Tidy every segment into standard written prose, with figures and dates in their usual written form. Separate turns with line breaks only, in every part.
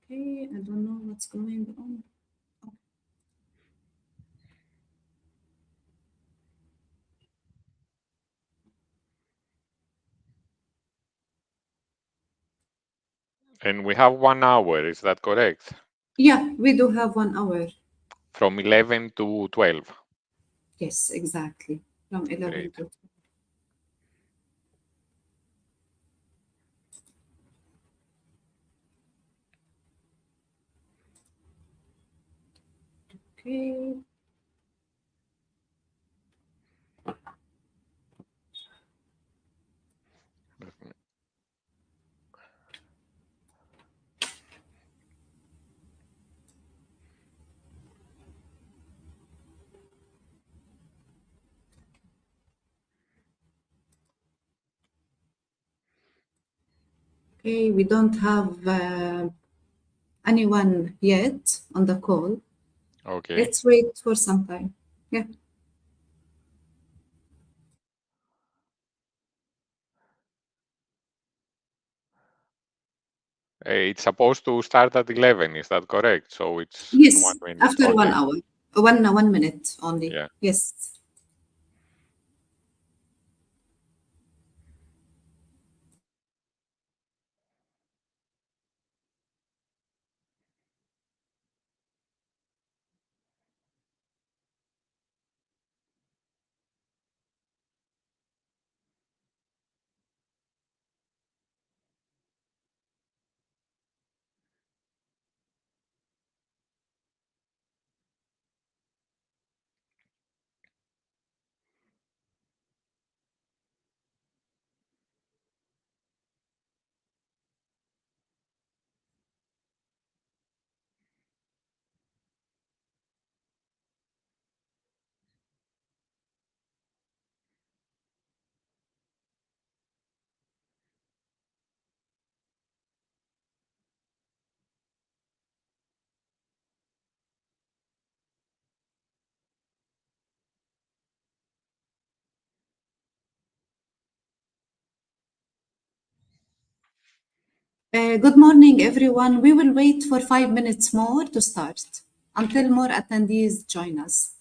Okay, I don't know what's going on.
And we have 1 hour, is that correct?
Yeah, we do have 1 hour.
From 11 to 12.
Yes, exactly. From 11
Great.
to. Okay. Okay, we don't have anyone yet on the call.
Okay.
Let's wait for some time. Yeah.
It's supposed to start at 11, is that correct? So it's in
Yes,
1 minute.
after
Okay.
1 hour. 1 minute only.
Yeah.
Yes. Good morning, everyone. We will wait for 5 minutes more to start until more attendees join us.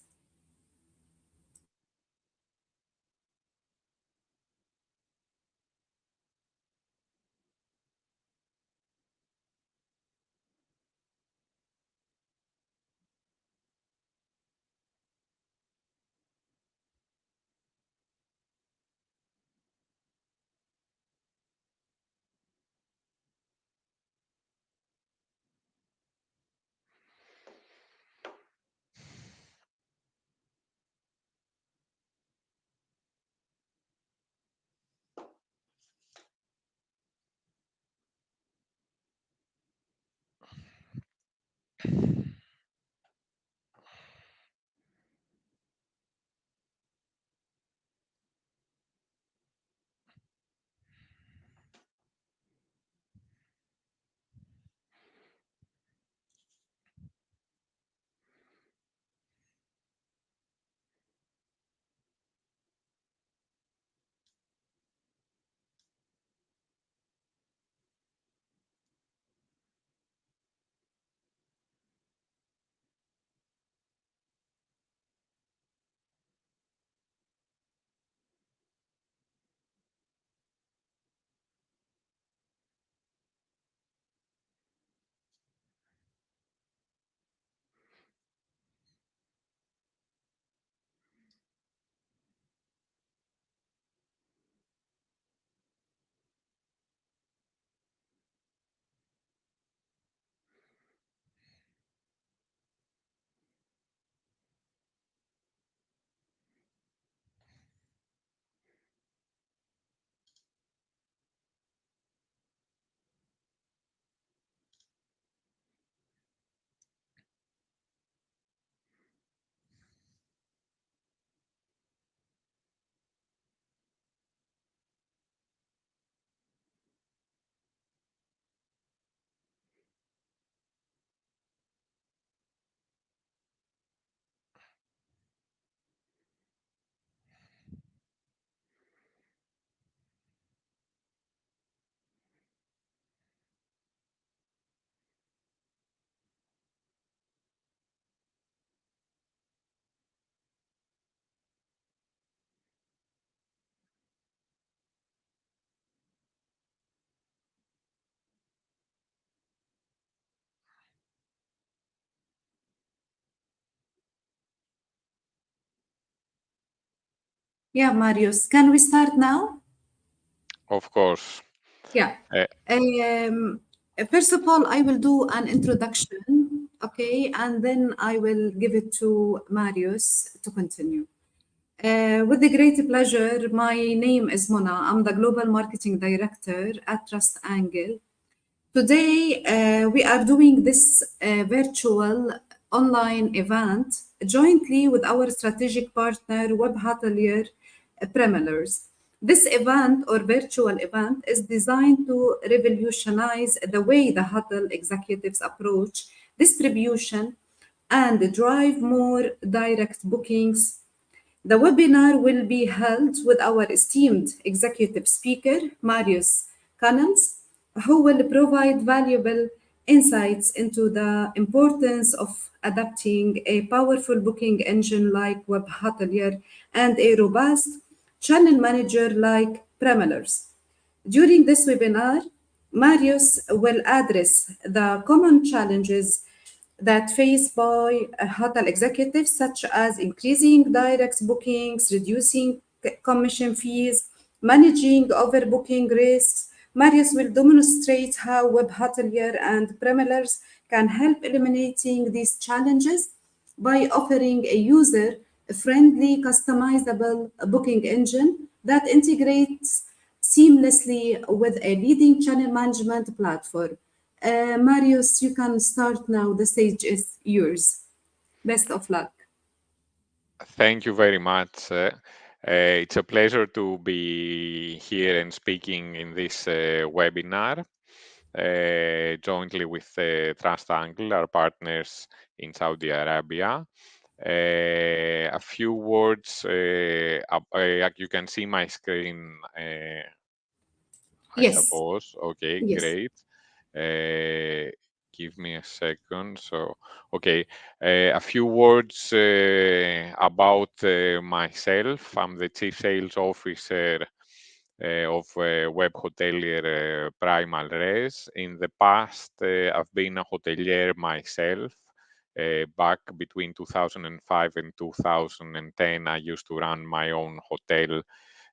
Yeah, Marius, can we start now?
Of course.
Yeah.
Uh,
First of all, I will do an introduction, okay, and then I will give it to Marius to continue. With the great pleasure, my name is Mona. I'm the Global Marketing Director at Trust Angle. Today, we are doing this virtual online event jointly with our strategic partner, Web Hotelier Premelers. This event or virtual event is designed to revolutionize the way the hotel executives approach distribution and drive more direct bookings. The webinar will be held with our esteemed executive speaker, Marius Cannons, who will provide valuable insights into the importance of adapting a powerful booking engine like Web Hotelier and a robust channel manager like Premelers. During this webinar, Marius will address the common challenges that faced by hotel executives, such as increasing direct bookings, reducing commission fees, managing overbooking risks. Marius will demonstrate how Web Hotelier and Premelers can help eliminating these challenges by offering a user-friendly, customizable booking engine that integrates seamlessly with a leading channel management platform. Marius, you can start now. The stage is yours. Best of luck.
Thank you very much. It's a pleasure to be here and speaking in this webinar jointly with Trust Angle, our partners in Saudi Arabia. A few words. You can see my screen, I
Yes,
suppose. Okay,
yes.
great. Uh, Give me a second. So, okay, a few words about myself. I'm the Chief Sales Officer of Web Hotelier Primal Res. In the past, I've been a hotelier myself. Back between 2005 and 2010, I used to run my own hotel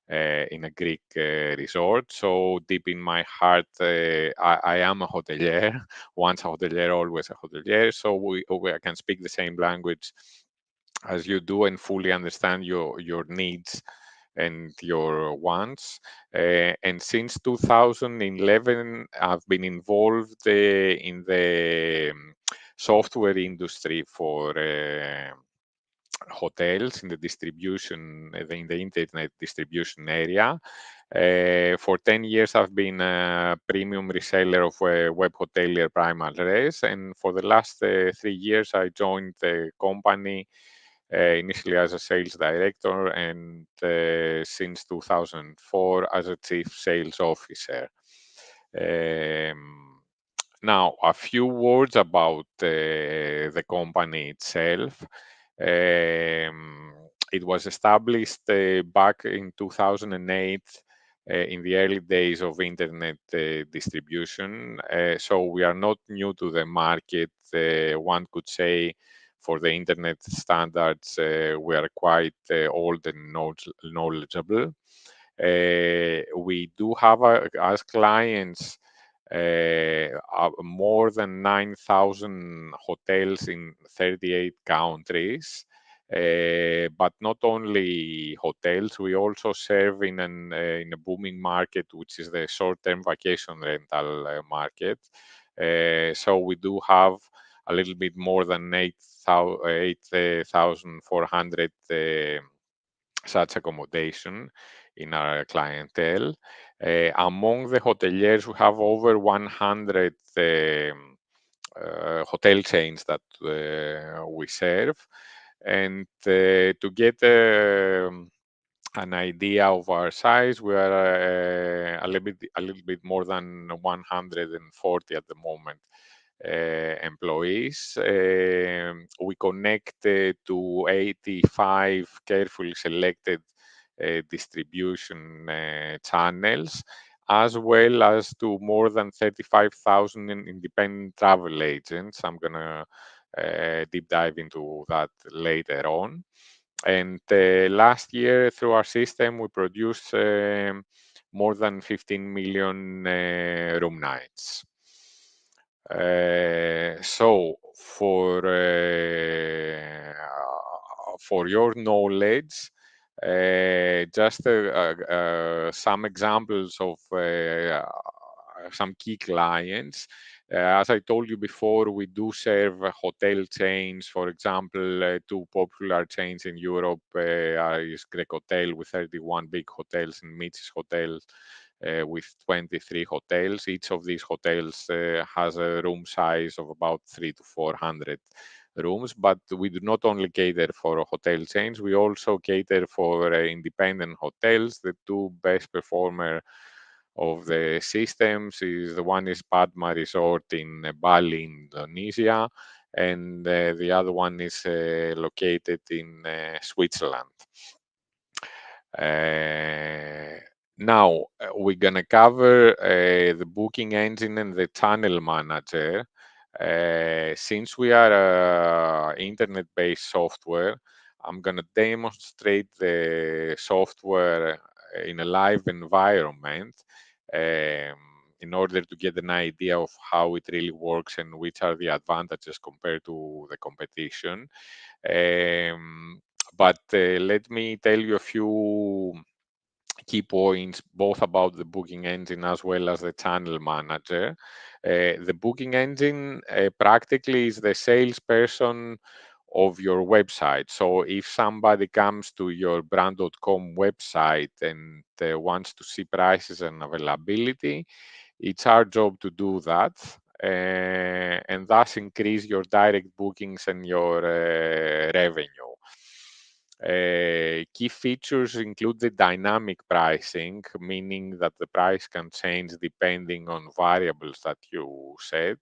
in a Greek resort. So deep in my heart, I am a hotelier. Once a hotelier, always a hotelier. So I can speak the same language as you do and fully understand your needs and your wants. And since 2011, I've been involved in the software industry for hotels in the distribution, in the internet distribution area. For 10 years, I've been a premium reseller of Web Hotelier Primal Res, and for the last 3 years, I joined the company initially as a sales director and since 2004 as a chief sales officer. Um, Now, a few words about the company itself. It was established back in 2008 in the early days of internet distribution. So we are not new to the market. One could say for the internet standards, we are quite old and knowledgeable. We do have as clients more than 9,000 hotels in 38 countries. But not only hotels, we also serve in a booming market, which is the short-term vacation rental market. So we do have a little bit more than 8,400 such accommodation in our clientele. Among the hoteliers, we have over 100 hotel chains that we serve. And to get an idea of our size, we are a little bit more than 140 at the moment. Employees. We connect to 85 carefully selected distribution channels, as well as to more than 35,000 independent travel agents. I'm going to deep dive into that later on. And last year, through our system, we produced more than 15 million room nights. So for your knowledge, just some examples of some key clients. As I told you before, we do serve hotel chains. For example, two popular chains in Europe is Grec Hotel with 31 big hotels and Mitch's Hotel with 23 hotels. Each of these hotels has a room size of about 300 to 400 rooms, but we do not only cater for hotel chains, we also cater for independent hotels. The two best performer of the systems is the one is Padma Resort in Bali, Indonesia, and the other one is located in Switzerland. Uh, Now, we're gonna cover the booking engine and the channel manager. Since we are internet-based software, I'm gonna demonstrate the software in a live environment um, in order to get an idea of how it really works and which are the advantages compared to the competition. Um, but let me tell you a few key points, both about the booking engine as well as the channel manager. The booking engine practically is the salesperson of your website. So if somebody comes to your brand.com website and wants to see prices and availability, it's our job to do that. And thus increase your direct bookings and your revenue. Key features include the dynamic pricing, meaning that the price can change depending on variables that you set.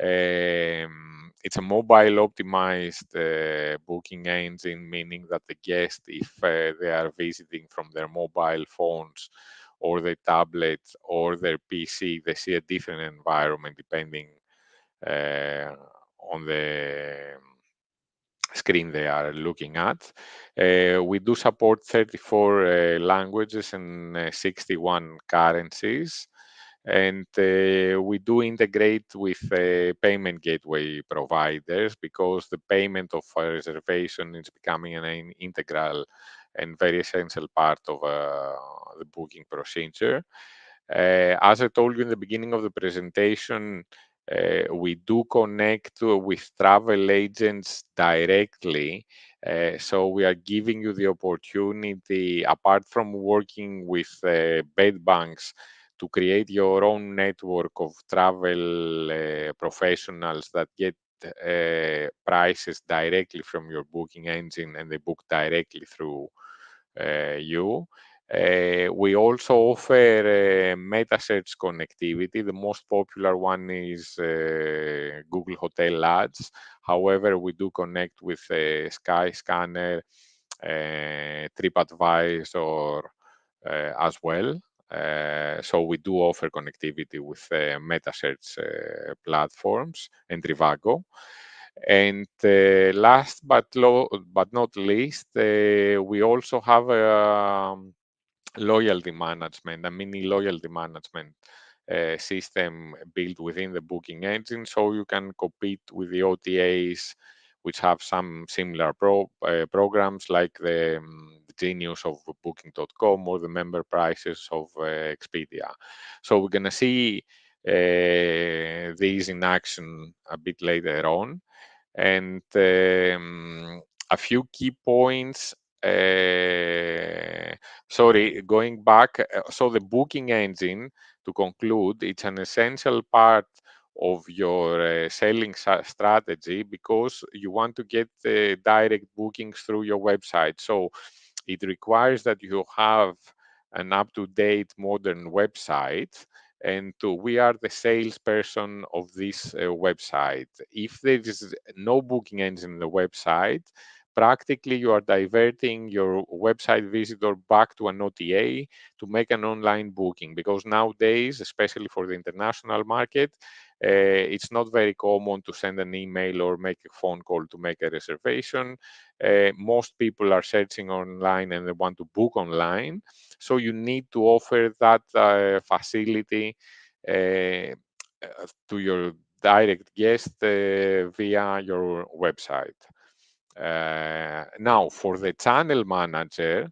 It's a mobile optimized booking engine, meaning that the guest, if they are visiting from their mobile phones or their tablet or their PC, they see a different environment depending uh, on the screen they are looking at. We do support 34 languages and 61 currencies. And we do integrate with payment gateway providers because the payment of a reservation is becoming an integral and very essential part of the booking procedure. As I told you in the beginning of the presentation, we do connect with travel agents directly. So we are giving you the opportunity, apart from working with bed banks, to create your own network of travel professionals that get prices directly from your booking engine and they book directly through you. We also offer meta search connectivity. The most popular one is Google Hotel Ads. However, we do connect with Skyscanner, TripAdvisor as well. So we do offer connectivity with meta search platforms and Trivago. And last but not least, we also have a loyalty management, a mini loyalty management system built within the booking engine, so you can compete with the OTAs, which have some similar programs like the Genius of Booking.com or the member prices of Expedia. So we're going to see these in action a bit later on. And a few key points. Sorry, going back. So the booking engine, to conclude, it's an essential part of your selling strategy because you want to get direct bookings through your website. So it requires that you have an up-to-date modern website, and we are the salesperson of this website. If there is no booking engine in the website, practically you are diverting your website visitor back to an OTA to make an online booking, because nowadays, especially for the international market, it's not very common to send an email or make a phone call to make a reservation. most people are searching online and they want to book online. So you need to offer that facility to your direct guest via your website. Now, for the channel manager,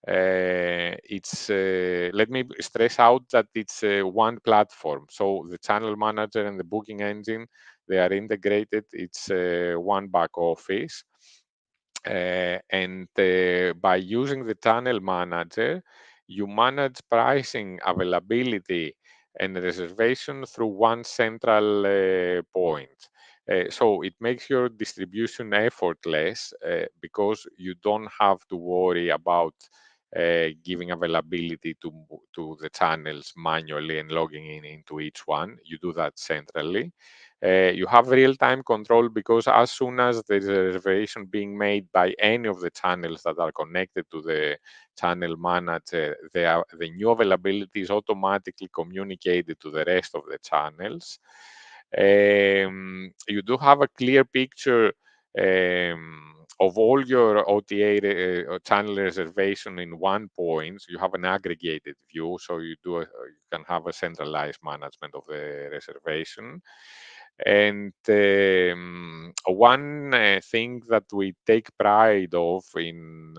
it's let me stress out that it's one platform. So the channel manager and the booking engine, they are integrated. It's one back office. And by using the channel manager, you manage pricing, availability, and reservation through one central point. So it makes your distribution effortless because you don't have to worry about giving availability to the channels manually and logging in into each one. You do that centrally. You have real-time control because as soon as there is a reservation being made by any of the channels that are connected to the channel manager, the new availability is automatically communicated to the rest of the channels. You do have a clear picture of all your OTA channel reservation in one point. You have an aggregated view, so you can have a centralized management of the reservation. And one thing that we take pride of in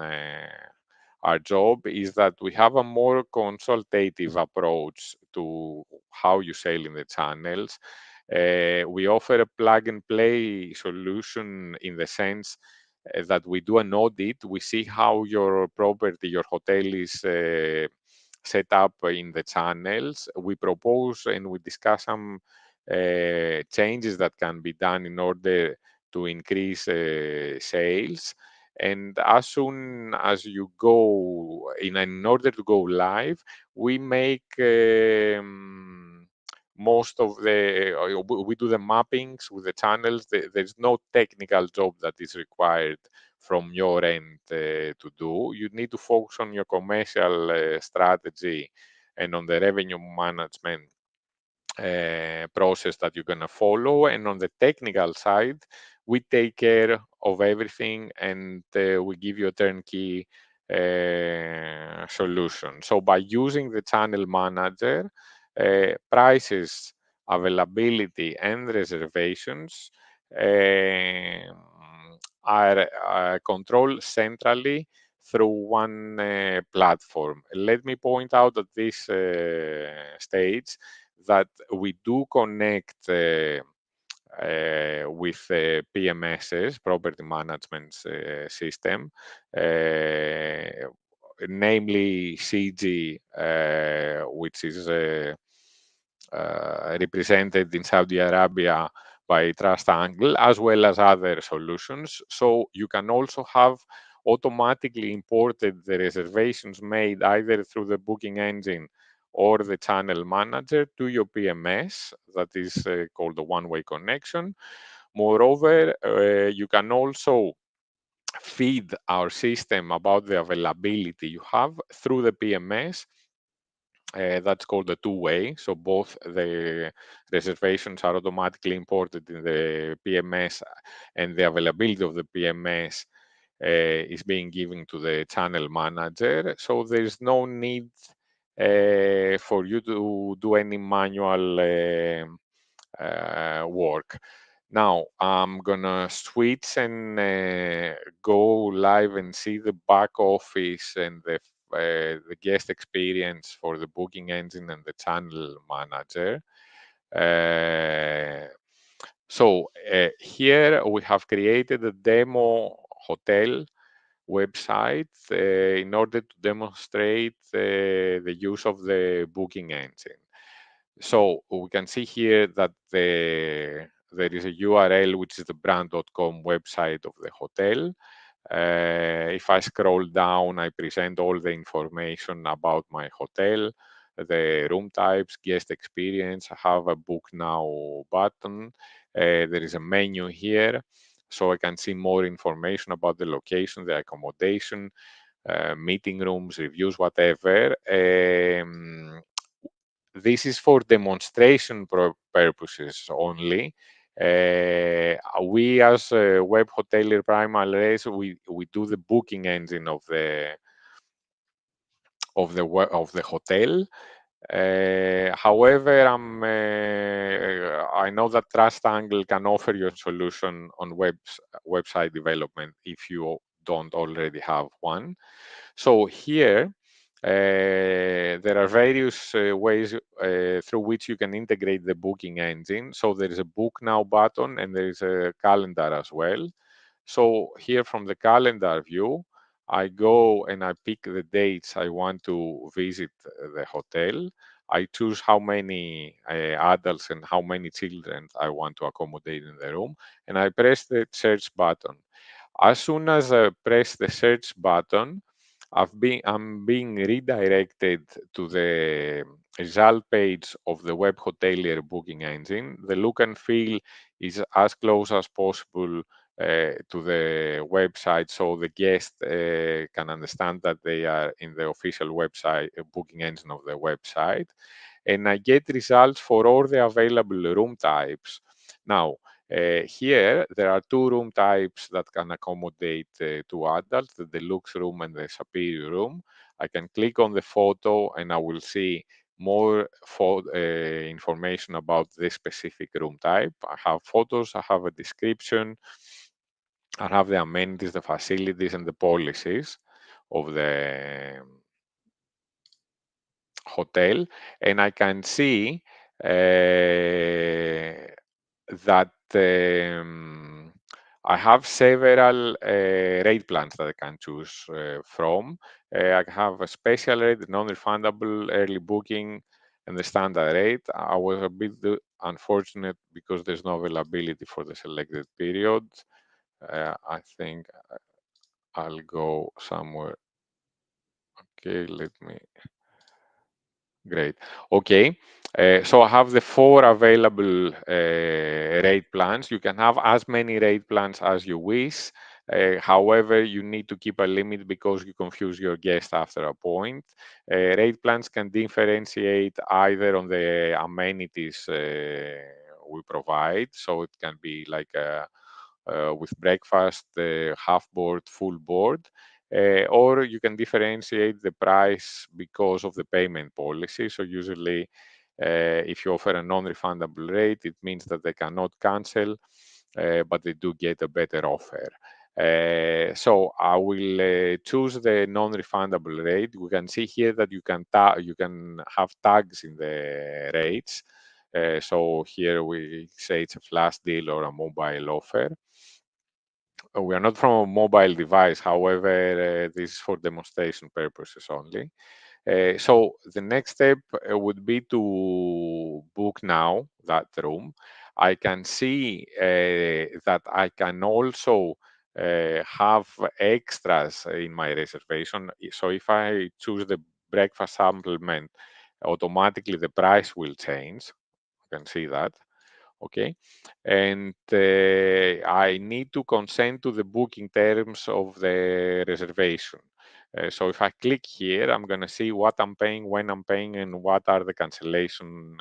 our job is that we have a more consultative approach to how you sell in the channels. We offer a plug and play solution in the sense that we do an audit. We see how your property, your hotel is set up in the channels. We propose and we discuss some changes that can be done in order to increase sales. And as soon as you go in order to go live, we make most of we do the mappings with the channels. There's no technical job that is required from your end to do. You need to focus on your commercial strategy and on the revenue management process that you're going to follow. And on the technical side, we take care of everything and we give you a turnkey solution. So by using the channel manager, prices, availability, and reservations are controlled centrally through one platform. Let me point out at this stage that we do connect with PMSs, property management system, namely CG, which is represented in Saudi Arabia by Trust Angle, as well as other solutions. So you can also have automatically imported the reservations made either through the booking engine or the channel manager to your PMS, that is called a one-way connection. Moreover, you can also feed our system about the availability you have through the PMS. That's called a two-way. So both the reservations are automatically imported in the PMS and the availability of the PMS is being given to the channel manager. So there's no need for you to do any manual work. Now I'm gonna switch and go live and see the back office and the guest experience for the booking engine and the channel manager. Uh, here we have created a demo hotel website in order to demonstrate the use of the booking engine. So we can see here that there is a URL, which is the brand.com website of the hotel. If I scroll down, I present all the information about my hotel, the room types, guest experience. I have a book now button. There is a menu here, so I can see more information about the location, the accommodation, meeting rooms, reviews, whatever. This is for demonstration purposes only. We as a web hotelier primarily, we do the booking engine of the hotel. However, I know that Trust Angle can offer you a solution on website development if you don't already have one. So here, there are various ways through which you can integrate the booking engine. So there is a Book Now button and there is a calendar as well. So here from the calendar view, I go and I pick the dates I want to visit the hotel. I choose how many adults and how many children I want to accommodate in the room, and I press the search button. As soon as I press the search button, I'm being redirected to the result page of the web hotelier booking engine. The look and feel is as close as possible to the website, so the guest can understand that they are in the official website booking engine of the website, and I get results for all the available room types. Now, here there are two room types that can accommodate two adults, the deluxe room and the superior room. I can click on the photo and I will see more information about this specific room type. I have photos, I have a description, I have the amenities, the facilities, and the policies of the hotel, and I can see that I have several rate plans that I can choose from. I have a special rate, non-refundable, early booking, and the standard rate. I was a bit unfortunate because there's no availability for the selected period. I think I'll go somewhere. Okay, let me. Great. Okay. So I have the four available rate plans. You can have as many rate plans as you wish. However, you need to keep a limit because you confuse your guest after a point. Rate plans can differentiate either on the amenities we provide. So it can be like with breakfast, half board, full board, or you can differentiate the price because of the payment policy. So usually, if you offer a non-refundable rate, it means that they cannot cancel, but they do get a better offer. So I will choose the non-refundable rate. We can see here that you can have tags in the rates. So here we say it's a flash deal or a mobile offer. We are not from a mobile device, however, this is for demonstration purposes only. So the next step would be to book now that room. I can see that I can also have extras in my reservation. So if I choose the breakfast supplement, automatically the price will change. You can see that. Okay, and I need to consent to the booking terms of the reservation. So if I click here, I'm going to see what I'm paying, when I'm paying, and what are the cancellation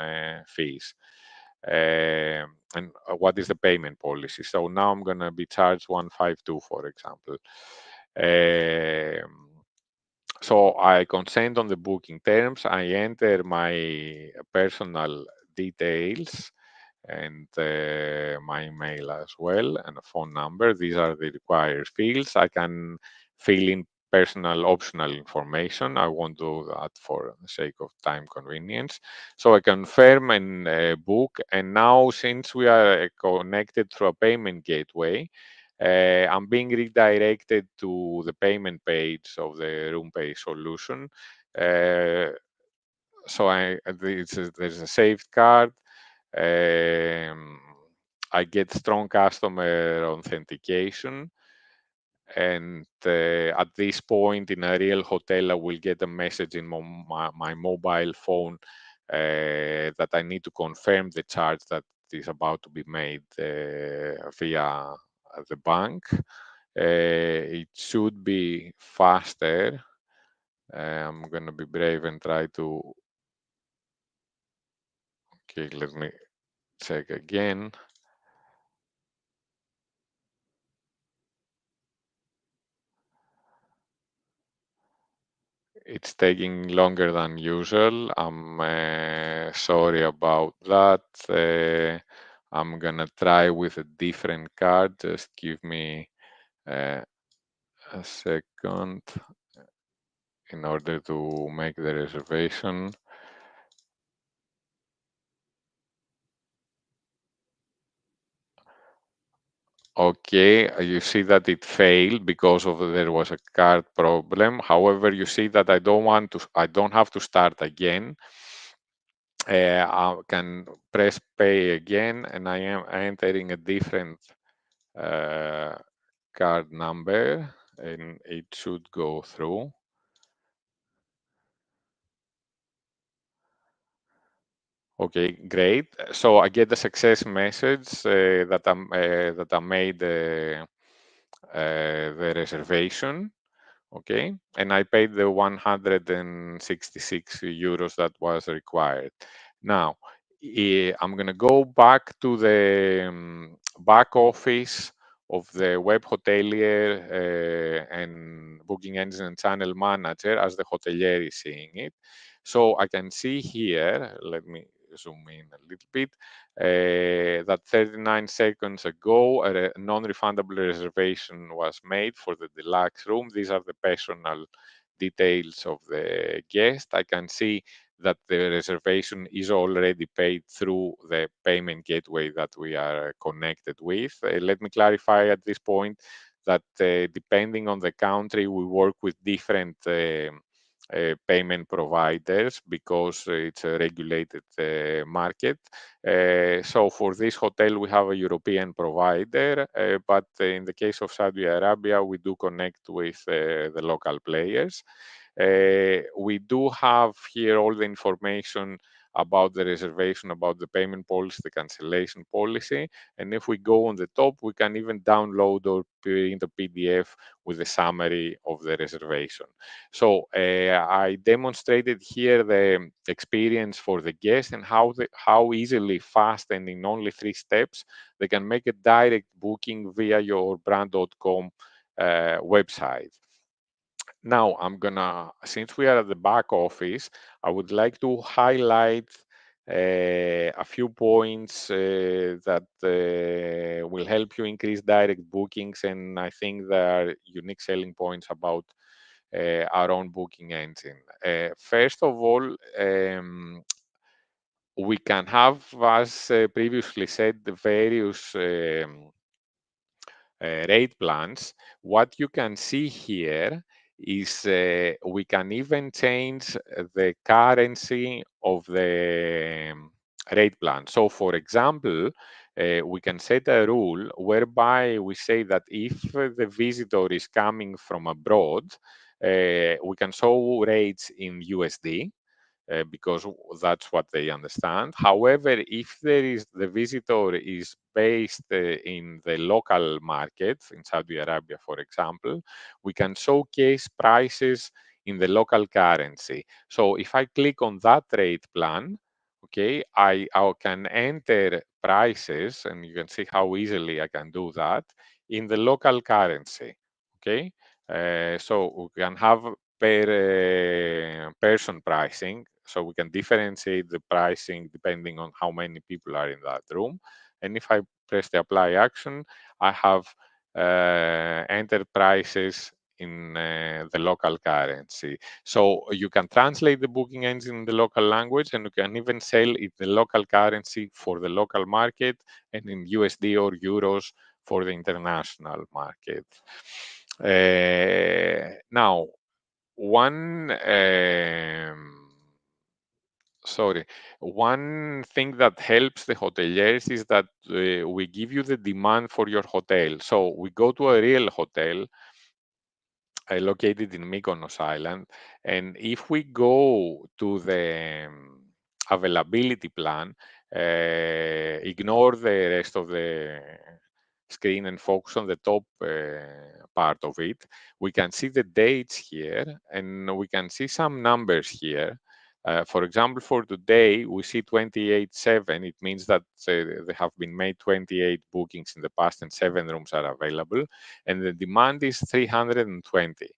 fees, and what is the payment policy. So now I'm going to be charged 152, for example. So I consent on the booking terms. I enter my personal details and my email as well, and a phone number. These are the required fields. I can fill in personal optional information. I won't do that for the sake of time convenience. So I confirm and book. And now, since we are connected through a payment gateway, I'm being redirected to the payment page of the room pay solution. Uh, so there's a saved card. um, I get strong customer authentication, and at this point in a real hotel, I will get a message in my mobile phone that I need to confirm the charge that is about to be made via the bank. It should be faster. I'm going to be brave and try to. Okay, let me check again. It's taking longer than usual. I'm sorry about that. I'm gonna try with a different card. Just give me uh, a second in order to make the reservation. Okay, you see that it failed because of there was a card problem. However, you see that I don't have to start again. I can press pay again, and I am entering a different uh, card number, and it should go through. Okay, great. So I get the success message that I made the reservation. Okay, and I paid the 166 euros that was required. Now, I'm going to go back to the back office of the web hotelier and booking engine and channel manager as the hotelier is seeing it. So I can see here, let me zoom in a little bit, that 39 seconds ago, a non-refundable reservation was made for the deluxe room. These are the personal details of the guest. I can see that the reservation is already paid through the payment gateway that we are connected with. Let me clarify at this point that depending on the country, we work with different payment providers because it's a regulated market. So for this hotel, we have a European provider, but in the case of Saudi Arabia, we do connect with the local players. We do have here all the information about the reservation, about the payment policy, the cancellation policy. And if we go on the top, we can even download or print a PDF with a summary of the reservation. So I demonstrated here the experience for the guest and how easily, fast, and in only 3 steps, they can make a direct booking via your brand.com website. Now, since we are at the back office, I would like to highlight a few points that will help you increase direct bookings, and I think there are unique selling points about our own booking engine. First of all, we can have, as previously said, the various rate plans. What you can see here is we can even change the currency of the rate plan. So, for example, we can set a rule whereby we say that if the visitor is coming from abroad, we can show rates in USD because that's what they understand. However, if the visitor is based in the local market, in Saudi Arabia, for example, we can showcase prices in the local currency. So if I click on that rate plan, okay, I can enter prices, and you can see how easily I can do that in the local currency. Okay, so we can have per person pricing, so we can differentiate the pricing depending on how many people are in that room. And if I press the apply action, I have entered prices in the local currency. So you can translate the booking engine in the local language, and you can even sell in the local currency for the local market and in USD or euros for the international market. Now, one sorry, one thing that helps the hoteliers is that we give you the demand for your hotel. So we go to a real hotel located in Mykonos Island, and if we go to the availability plan, ignore the rest of the screen and focus on the top part of it, we can see the dates here, and we can see some numbers here. For example, for today, we see 28/7. It means that there have been made 28 bookings in the past and 7 rooms are available, and the demand is 320.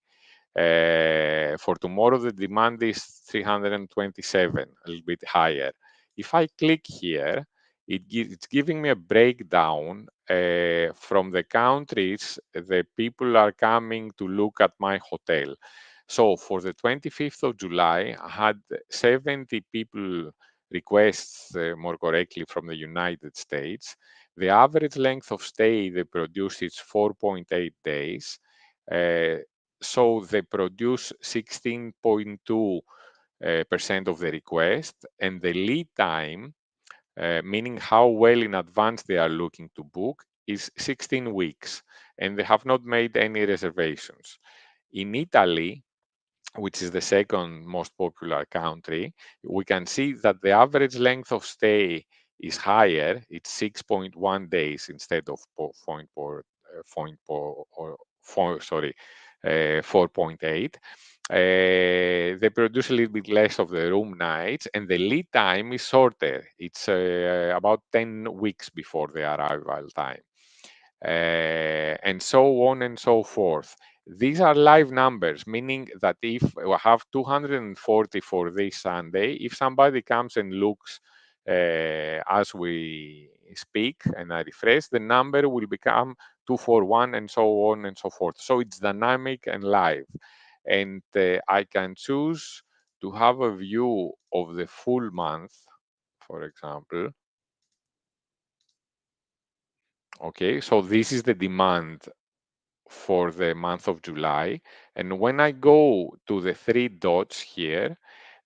For tomorrow, the demand is 327, a little bit higher. If I click here, it's giving me a breakdown from the countries the people are coming to look at my hotel. So for the 25th of July, I had 70 people requests, more correctly, from the United States. The average length of stay they produce is 4.8 days. Uh, so they produce 16.2 percent of the request, and the lead time, meaning how well in advance they are looking to book, is 16 weeks, and they have not made any reservations. In Italy, which is the second most popular country, we can see that the average length of stay is higher. It's 6.1 days instead of 4.8. They produce a little bit less of the room nights, and the lead time is shorter. It's about 10 weeks before the arrival time, and so on and so forth. These are live numbers, meaning that if we have 240 for this Sunday, if somebody comes and looks as we speak and I refresh, the number will become 241 and so on and so forth. So it's dynamic and live. And I can choose to have a view of the full month, for example. Okay, so this is the demand for the month of July. And when I go to the three dots here,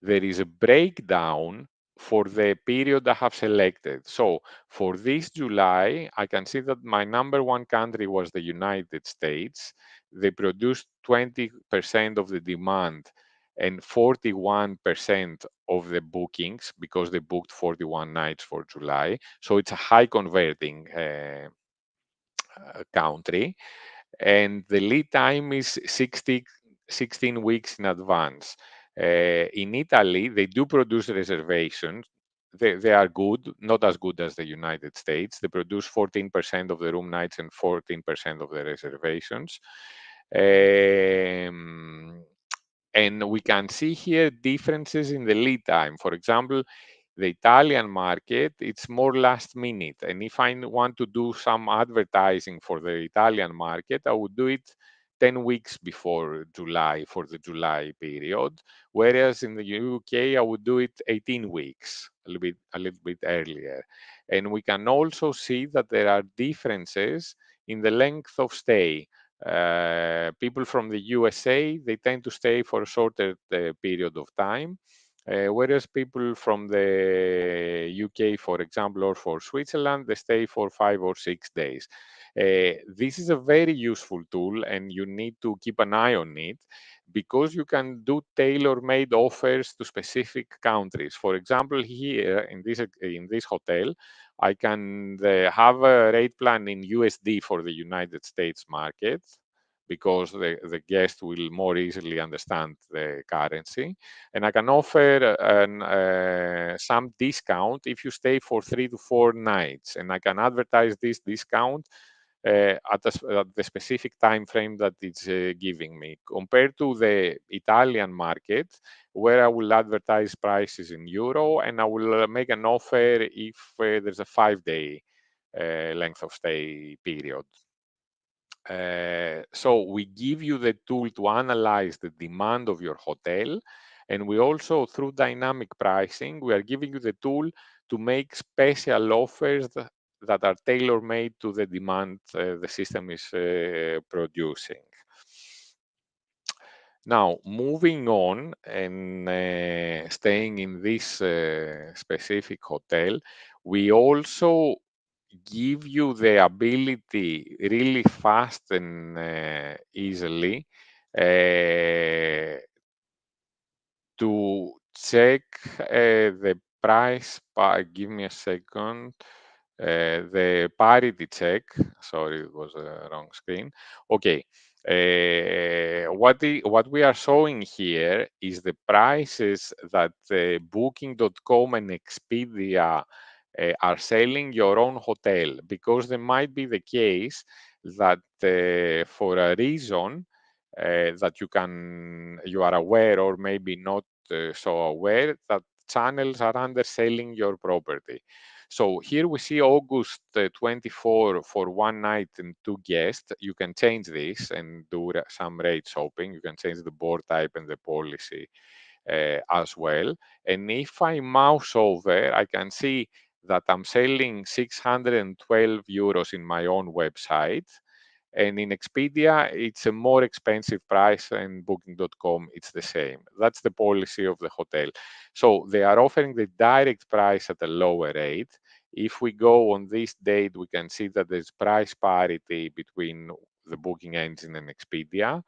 there is a breakdown for the period I have selected. So for this July, I can see that my number one country was the United States. They produced 20% of the demand and 41% of the bookings, because they booked 41 nights for July. So it's a high converting country, and the lead time is 16 weeks in advance. In Italy, they do produce reservations. They are good, not as good as the United States. They produce 14% of the room nights and 14% of the reservations. Um, and we can see here differences in the lead time. For example, the Italian market, it's more last minute. And if I want to do some advertising for the Italian market, I would do it 10 weeks before July for the July period. Whereas in the UK, I would do it 18 weeks, a little bit earlier. And we can also see that there are differences in the length of stay. People from the USA, they tend to stay for a shorter period of time, whereas people from the UK, for example, or for Switzerland, they stay for 5 or 6 days. This is a very useful tool, and you need to keep an eye on it, because you can do tailor-made offers to specific countries. For example, here in this hotel, I can have a rate plan in USD for the United States market, because the guest will more easily understand the currency. And I can offer some discount if you stay for 3 to 4 nights. And I can advertise this discount at the specific time frame that it's giving me, compared to the Italian market, where I will advertise prices in euro, and I will make an offer if there's a 5-day length of stay period. So we give you the tool to analyze the demand of your hotel, and we also, through dynamic pricing, we are giving you the tool to make special offers that are tailor-made to the demand the system is producing. Now, moving on and staying in this specific hotel, we also give you the ability really fast and easily uh, to check the price. Give me a second. The parity check. Sorry, it was a wrong screen. Okay. What we are showing here is the prices that Booking.com and Expedia are selling your own hotel, because there might be the case that for a reason that you are aware, or maybe not so aware, that channels are underselling your property. So here we see August 24 for one night and two guests. You can change this and do some rate shopping. You can change the board type and the policy as well. And if I mouse over, I can see that I'm selling 612 euros in my own website. And in Expedia, it's a more expensive price, and Booking.com, it's the same. That's the policy of the hotel. So they are offering the direct price at a lower rate. If we go on this date, we can see that there's price parity between the booking engine and Expedia.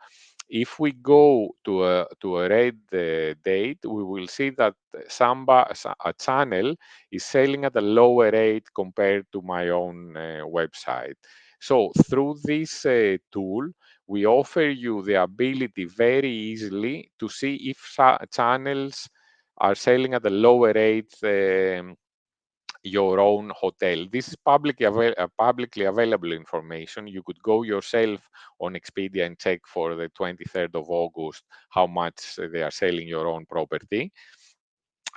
If we go to a red date, we will see that a channel is selling at a lower rate compared to my own website. So through this tool, we offer you the ability very easily to see if channels are selling at a lower rate your own hotel. This is publicly available information. You could go yourself on Expedia and check for the 23rd of August how much they are selling your own property.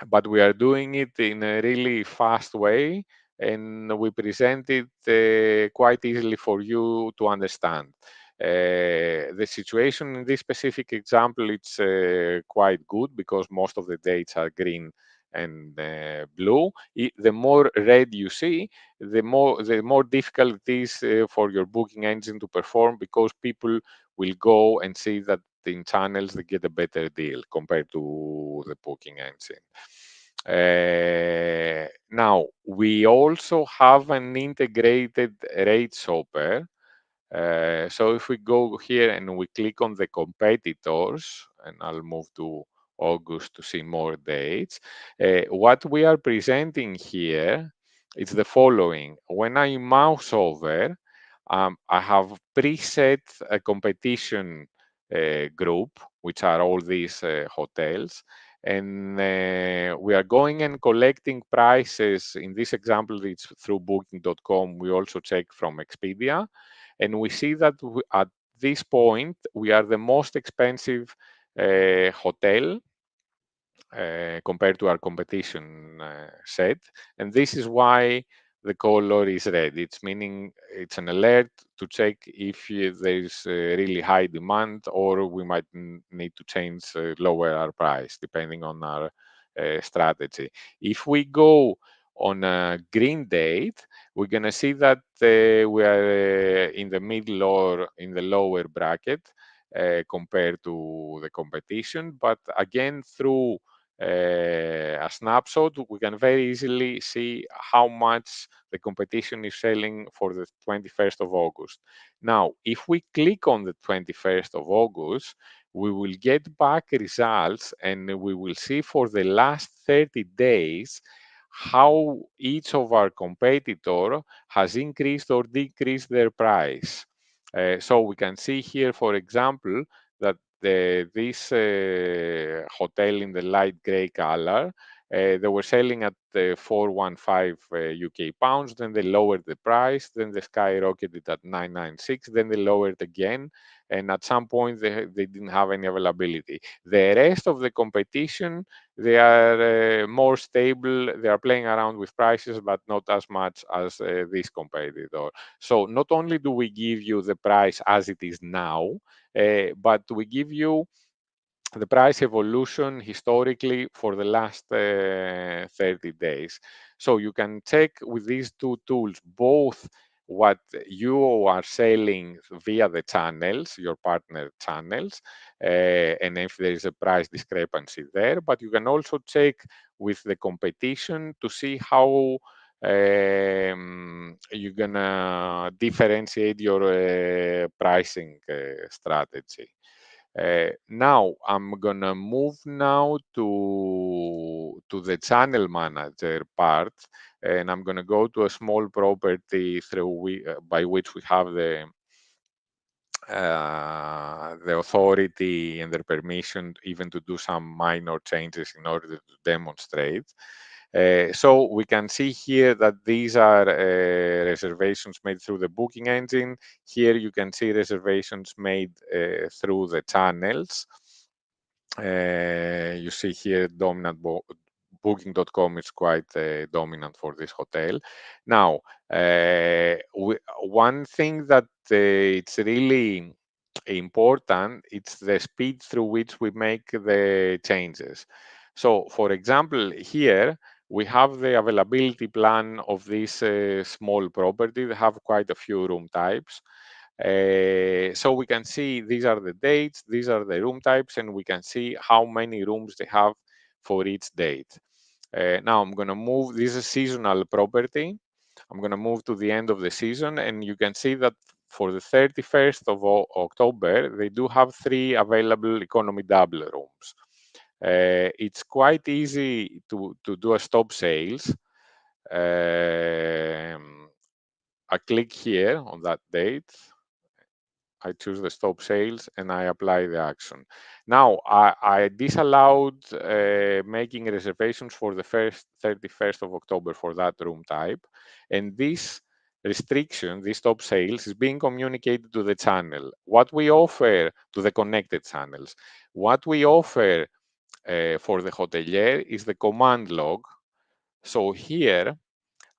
But we are doing it in a really fast way, and we present it quite easily for you to understand. The situation in this specific example, it's quite good because most of the dates are green and blue. The more red you see, the more difficult it is for your booking engine to perform, because people will go and see that in channels they get a better deal compared to the booking engine. Now, we also have an integrated rate shopper. So if we go here and we click on the competitors, and I'll move to August to see more dates, what we are presenting here is the following. When I mouse over, I have preset a competition group, which are all these hotels. And we are going and collecting prices. In this example, it's through booking.com. We also check from Expedia. And we see that at this point, we are the most expensive hotel compared to our competition set. And this is why the color is red. It's meaning it's an alert to check if there's really high demand, or we might need to change, lower our price, depending on our strategy. If we go on a green date, we're going to see that we are in the middle or in the lower bracket compared to the competition. But again, through a snapshot, we can very easily see how much the competition is selling for the 21st of August. Now, if we click on the 21st of August, we will get back results, and we will see for the last 30 days how each of our competitor has increased or decreased their price. So we can see here, for example, that this hotel in the light gray color, they were selling at 415 UK pounds, then they lowered the price, then they skyrocketed at 996, then they lowered again, and at some point they didn't have any availability. The rest of the competition, they are more stable, they are playing around with prices, but not as much as this competitor. So not only do we give you the price as it is now, but we give you the price evolution historically for the last 30 days. So you can check with these two tools both what you are selling via the channels, your partner channels, and if there is a price discrepancy there. But you can also check with the competition to see how you're gonna differentiate your pricing strategy. Now I'm gonna move now to the channel manager part, and I'm gonna go to a small property by which we have the authority and their permission even to do some minor changes in order to demonstrate. So we can see here that these are reservations made through the booking engine. Here you can see reservations made through the channels. You see here dominant booking.com is quite dominant for this hotel. Now, one thing that it's really important, it's the speed through which we make the changes. So, for example, here we have the availability plan of this small property. They have quite a few room types. So we can see these are the dates, these are the room types, and we can see how many rooms they have for each date. Now I'm going to move, this is a seasonal property. I'm going to move to the end of the season, and you can see that for the 31st of October, they do have 3 available economy double rooms. It's quite easy to do a stop sales. I click here on that date. I choose the stop sales and I apply the action. Now, I disallowed making reservations for the first 31st of October for that room type. And this restriction, this stop sales, is being communicated to the channel. What we offer to the connected channels, what we offer for the hotelier is the command log. So here,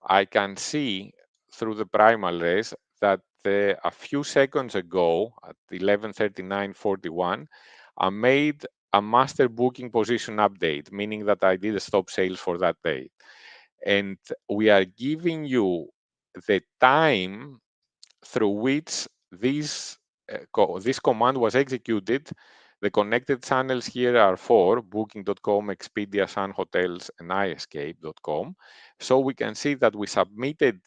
I can see through the primal race that a few seconds ago at 11:39:41, I made a master booking position update, meaning that I did a stop sales for that day. And we are giving you the time through which this command was executed. The connected channels here are for Booking.com, Expedia, Sun Hotels, and iEscape.com. So we can see that we submitted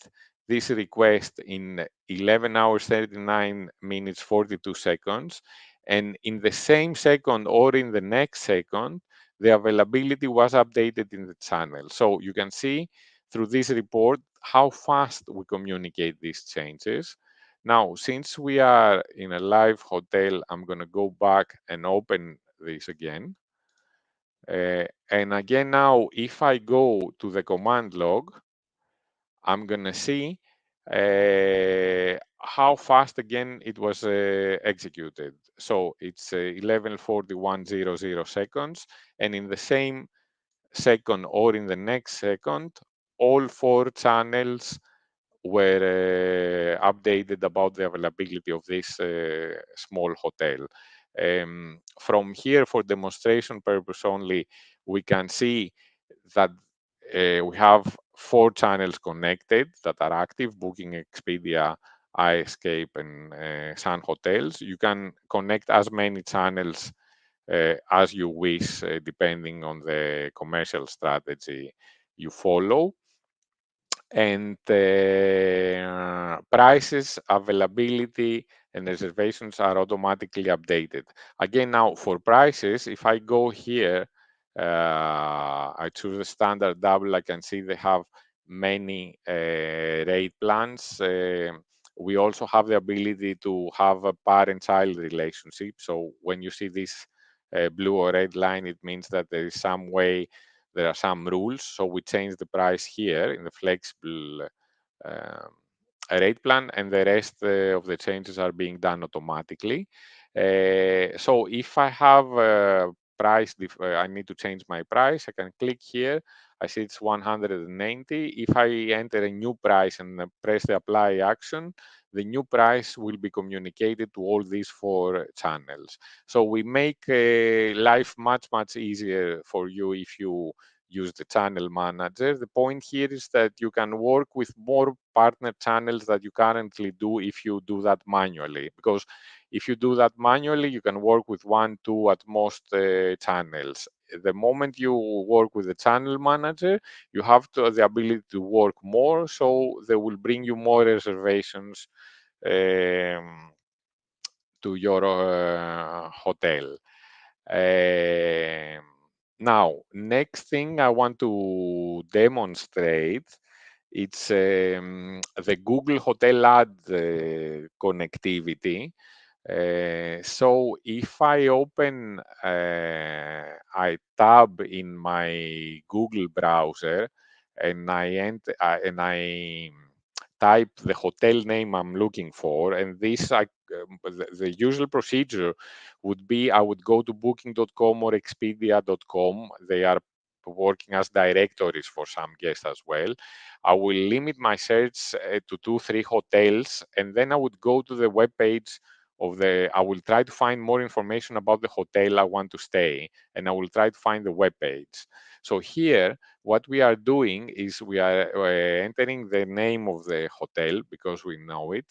this request in 11 hours, 39 minutes, 42 seconds. And in the same second or in the next second, the availability was updated in the channel. So you can see through this report how fast we communicate these changes. Now, since we are in a live hotel, I'm going to go back and open this again. And again, now, if I go to the command log, I'm going to see how fast again it was executed. So it's 11:41:00 seconds. And in the same second or in the next second, all 4 channels were updated about the availability of this small hotel. From here, for demonstration purpose only, we can see that we have 4 channels connected that are active: Booking, Expedia, iEscape, and Sun Hotels. You can connect as many channels as you wish, depending on the commercial strategy you follow. And prices, availability, and reservations are automatically updated. Again, now for prices, if I go here, I choose the standard double, I can see they have many rate plans. We also have the ability to have a parent-child relationship. So when you see this blue or red line, it means that there is some way, there are some rules. So we change the price here in the flexible um, rate plan, and the rest of the changes are being done automatically. So if I have a price, I need to change my price, I can click here. I see it's 190. If I enter a new price and press the apply action, the new price will be communicated to all these 4 channels. So we make life much, much easier for you if you use the channel manager. The point here is that you can work with more partner channels that you currently do if you do that manually. Because if you do that manually, you can work with 1, 2 at most channels. The moment you work with the channel manager, you have the ability to work more, so they will bring you more reservations to your hotel. Now, next thing I want to demonstrate, it's the Google Hotel Ad connectivity. So if I open I tab in my Google browser and I type the hotel name I'm looking for, and the usual procedure would be I would go to booking.com or expedia.com. They are working as directories for some guests as well. I will limit my search to 2, 3 hotels, and then I would go to the web page I will try to find more information about the hotel I want to stay, and I will try to find the web page. So here, what we are doing is we are entering the name of the hotel because we know it,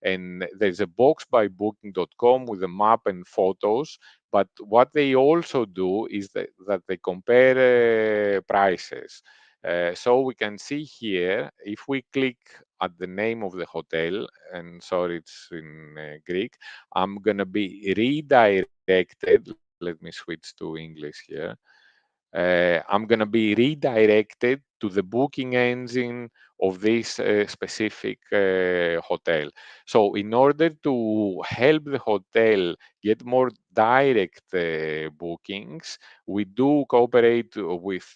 and there's a box by booking.com with a map and photos. But what they also do is that they compare prices. So we can see here, if we click at the name of the hotel, and sorry, it's in Greek, I'm going to be redirected. Let me switch to English here. I'm going to be redirected to the booking engine of this specific hotel. So in order to help the hotel get more direct bookings, we do cooperate with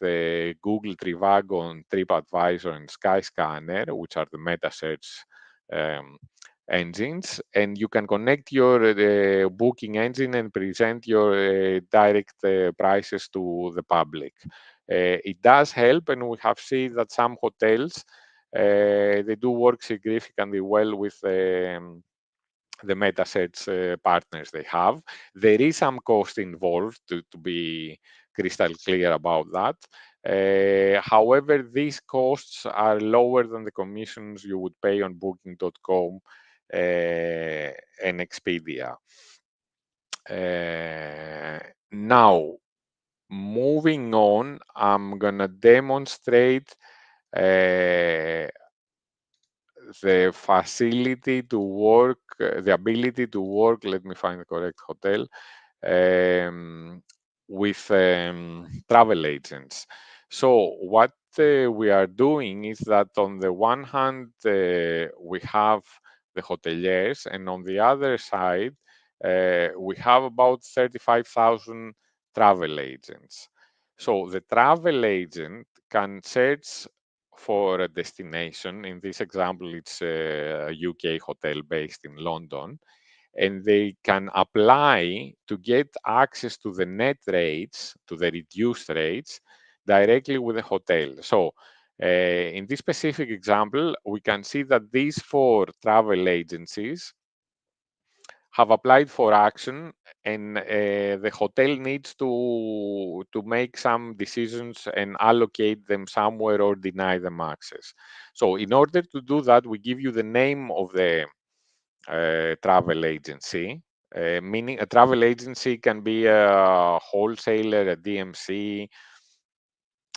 Google Trivago and TripAdvisor and Skyscanner, which are the meta search um, engines, and you can connect your booking engine and present your direct prices to the public. It does help, and we have seen that some hotels they do work significantly well with the meta search partners they have. There is some cost involved to be crystal clear about that. However, these costs are lower than the commissions you would pay on booking.com and Expedia. Now, moving on, I'm gonna demonstrate the facility to work, the ability to work, let me find the correct hotel, um, with travel agents. So what we are doing is that on the one hand, we have the hoteliers, and on the other side, we have about 35,000 travel agents. So the travel agent can search for a destination. In this example, it's a UK hotel based in London, and they can apply to get access to the net rates, to the reduced rates, directly with the hotel. So in this specific example, we can see that these 4 travel agencies have applied for action, and the hotel needs to make some decisions and allocate them somewhere or deny them access. So in order to do that, we give you the name of the travel agency. Meaning a travel agency can be a wholesaler, a DMC,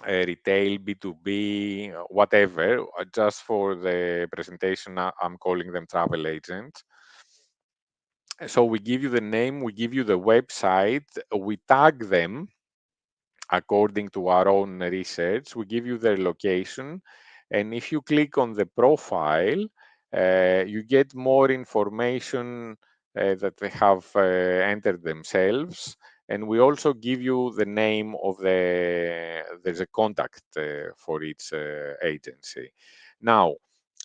a retail, B2B, whatever. Just for the presentation, I'm calling them travel agents. So we give you the name, we give you the website, we tag them according to our own research. We give you their location, and if you click on the profile, you get more information that they have entered themselves. And we also give you the name of there's a contact for each agency. Now,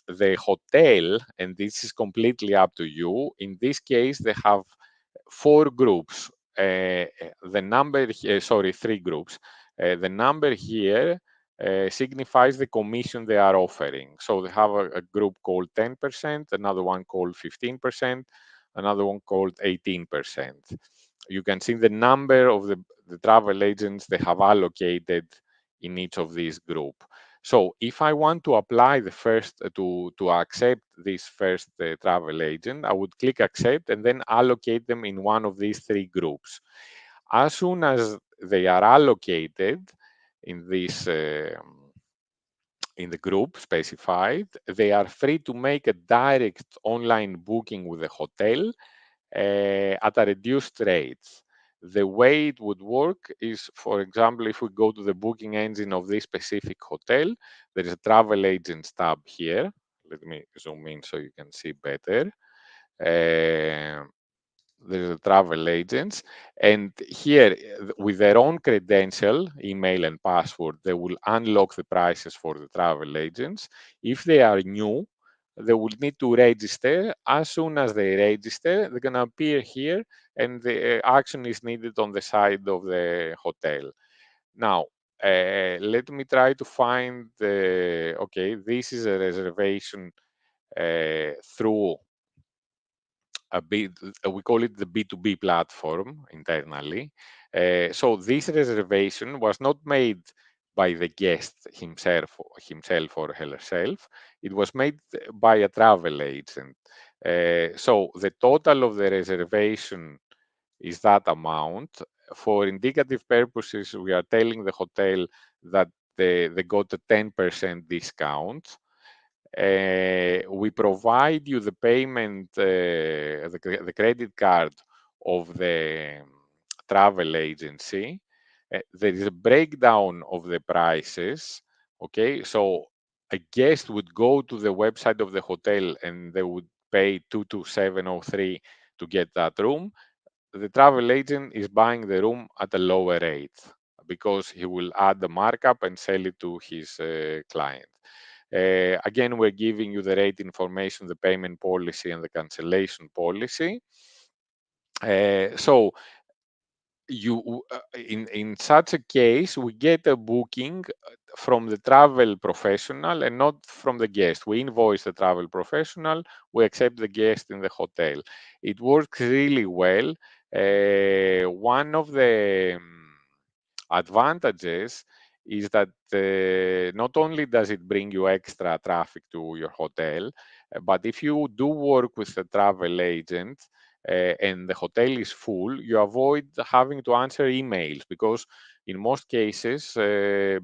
the hotel, and this is completely up to you, in this case, they have 4 groups. The number here, sorry, 3 groups. The number here signifies the commission they are offering. So they have a group called 10%, another one called 15%, another one called 18%. You can see the number of the travel agents they have allocated in each of these group. So if I want to apply the first to accept this first travel agent, I would click accept and then allocate them in one of these 3 groups. As soon as they are allocated in this in the group specified, they are free to make a direct online booking with the hotel at a reduced rate. The way it would work is, for example, if we go to the booking engine of this specific hotel, there is a travel agents tab here. Let me zoom in so you can see better. Uh, there's the travel agents, and here with their own credential, email and password, they will unlock the prices for the travel agents. If they are new, they will need to register. As soon as they register, they're going to appear here, and the action is needed on the side of the hotel. Now, let me try to find the, okay, this is a reservation through a bit, we call it the B2B platform internally. So this reservation was not made by the guest himself or herself. It was made by a travel agent. So the total of the reservation is that amount. For indicative purposes, we are telling the hotel that they got a 10% discount. We provide you the payment, the credit card of the travel agency. There is a breakdown of the prices. Okay, so a guest would go to the website of the hotel and they would pay 22703 to get that room. The travel agent is buying the room at a lower rate because he will add the markup and sell it to his client. Again, we're giving you the rate information, the payment policy, and the cancellation policy. So you in such a case, we get a booking from the travel professional and not from the guest. We invoice the travel professional, we accept the guest in the hotel. It works really well. One of the advantages is that not only does it bring you extra traffic to your hotel, but if you do work with a travel agent, and the hotel is full, you avoid having to answer emails because in most cases,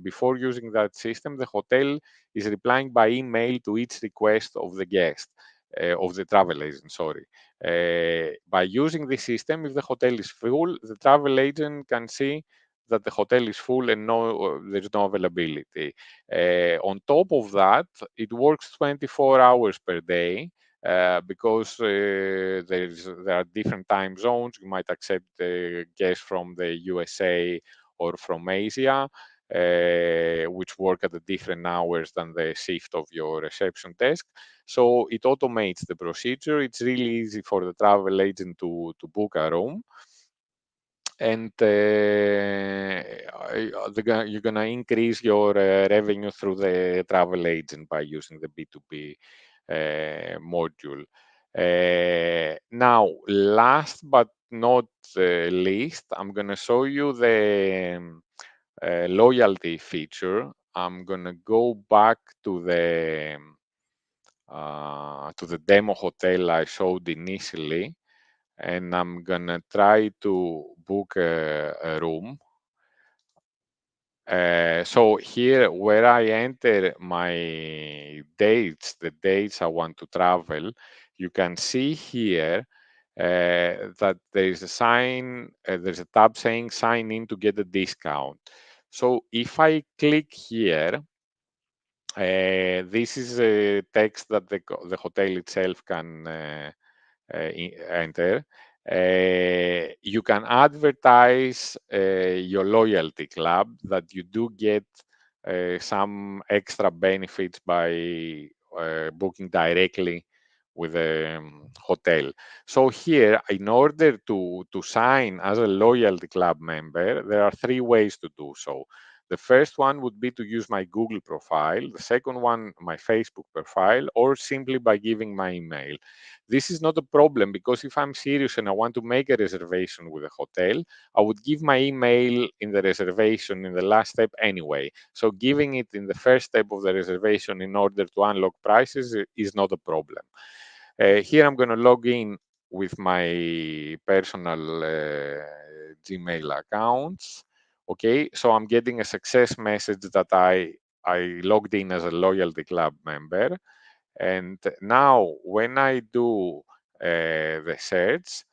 before using that system, the hotel is replying by email to each request of the guest, of the travel agent, sorry. By using this system, if the hotel is full, the travel agent can see that the hotel is full and there's no availability. On top of that, it works 24 hours per day, because there are different time zones. You might accept guests from the USA or from Asia, which work at the different hours than the shift of your reception desk. So it automates the procedure. It's really easy for the travel agent to book a room. And you're going to increase your revenue through the travel agent by using the B2B module. Now, last but not least, I'm going to show you the loyalty feature. I'm going to go back to the demo hotel I showed initially, and I'm gonna try to book a room. So here, where I enter my dates, the dates I want to travel, you can see here that there is a sign, there's a tab saying sign in to get a discount. So if I click here, this is a text that the hotel itself can enter. You can advertise your loyalty club, that you do get some extra benefits by booking directly with the hotel. So here, in order to sign as a loyalty club member, there are three ways to do so. The first one would be to use my Google profile. The second one, my Facebook profile, or simply by giving my email. This is not a problem because if I'm serious and I want to make a reservation with a hotel, I would give my email in the reservation in the last step anyway. So giving it in the first step of the reservation in order to unlock prices is not a problem. Here I'm going to log in with my personal Gmail accounts. Okay, so I'm getting a success message that I logged in as a loyalty club member. And now when I do the search,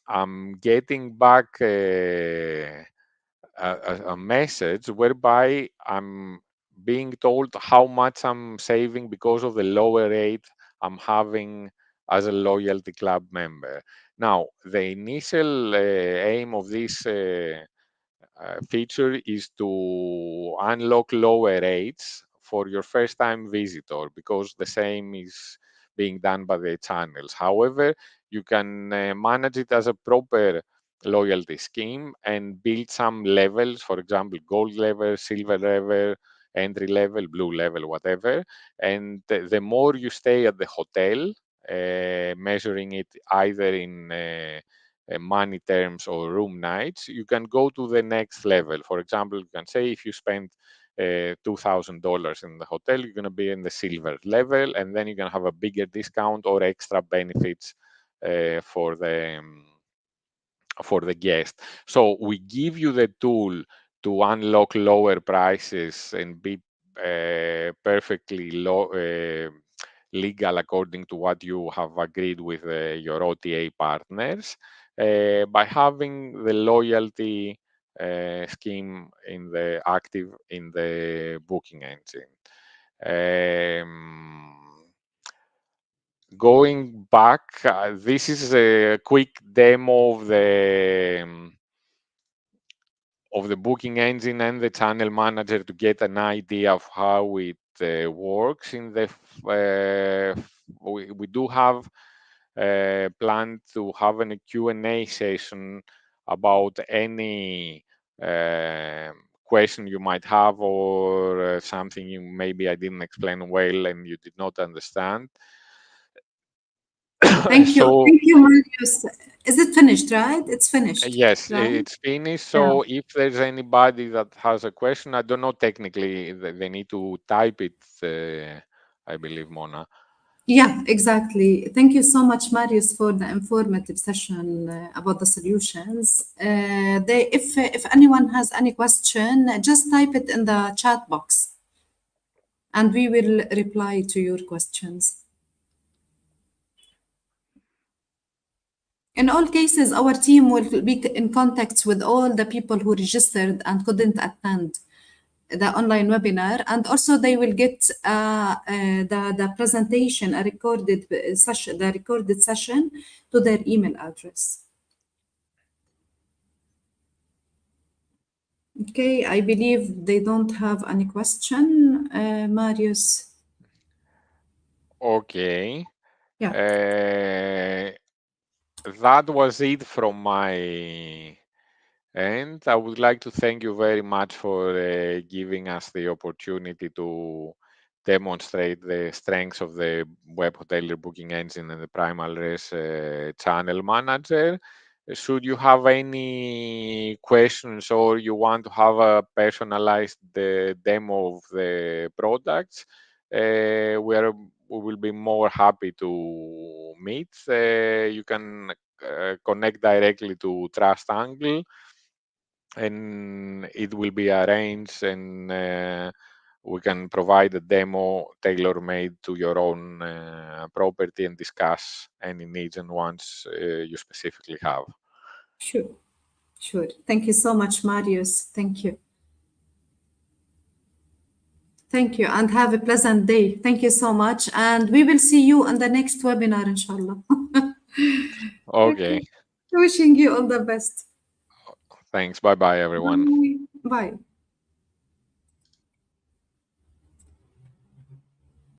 I'm getting back a message whereby I'm being told how much I'm saving because of the lower rate I'm having as a loyalty club member. Now, the initial aim of this feature is to unlock lower rates for your first time visitor, because the same is being done by the channels. However, you can manage it as a proper loyalty scheme and build some levels, for example, gold level, silver level, entry level, blue level, whatever. And the more you stay at the hotel, measuring it either in money terms or room nights, you can go to the next level. For example, you can say if you spend $2,000 in the hotel, you're going to be in the silver level, and then you're going to have a bigger discount or extra benefits for the guest. So we give you the tool to unlock lower prices and be perfectly legal according to what you have agreed with your OTA partners, by having the loyalty scheme in the active in the booking engine. Going back, this is a quick demo of the booking engine and the channel manager to get an idea of how it works. We do have planned to have a Q&A session about any question you might have, or something maybe I didn't explain well and you did not understand.
Thank you.
So
Thank you, Marius. Is it finished, right? It's finished,
yes,
right?
it's finished.
Yeah.
So if there's anybody that has a question, I don't know technically, they need to type it, I believe, Mona.
Yeah, exactly. Thank you so much, Marius, for the informative session about the solutions. If anyone has any question, just type it in the chat box, and we will reply to your questions. In all cases, our team will be in contact with all the people who registered and couldn't attend the online webinar, and also they will get the presentation, a recorded session, the recorded session to their email address. Okay, I believe they don't have any question. Marius,
Okay.
yeah.
That was it from my end. I would like to thank you very much for giving us the opportunity to demonstrate the strengths of the web hotelier booking engine and the Primalres channel manager. Should you have any questions or you want to have a personalized demo of the products, we will be more happy to meet. You can connect directly to Trust Angle, and it will be arranged, and we can provide a demo tailor-made to your own property and discuss any needs and wants you specifically have.
Sure, sure. Thank you so much, Marius. Thank you. Thank you, and have a pleasant day. Thank you so much, and we will see you on the next webinar, inshallah.
Okay,
Okay. Wishing you all the best.
thanks. Bye bye, everyone.
Bye. Bye.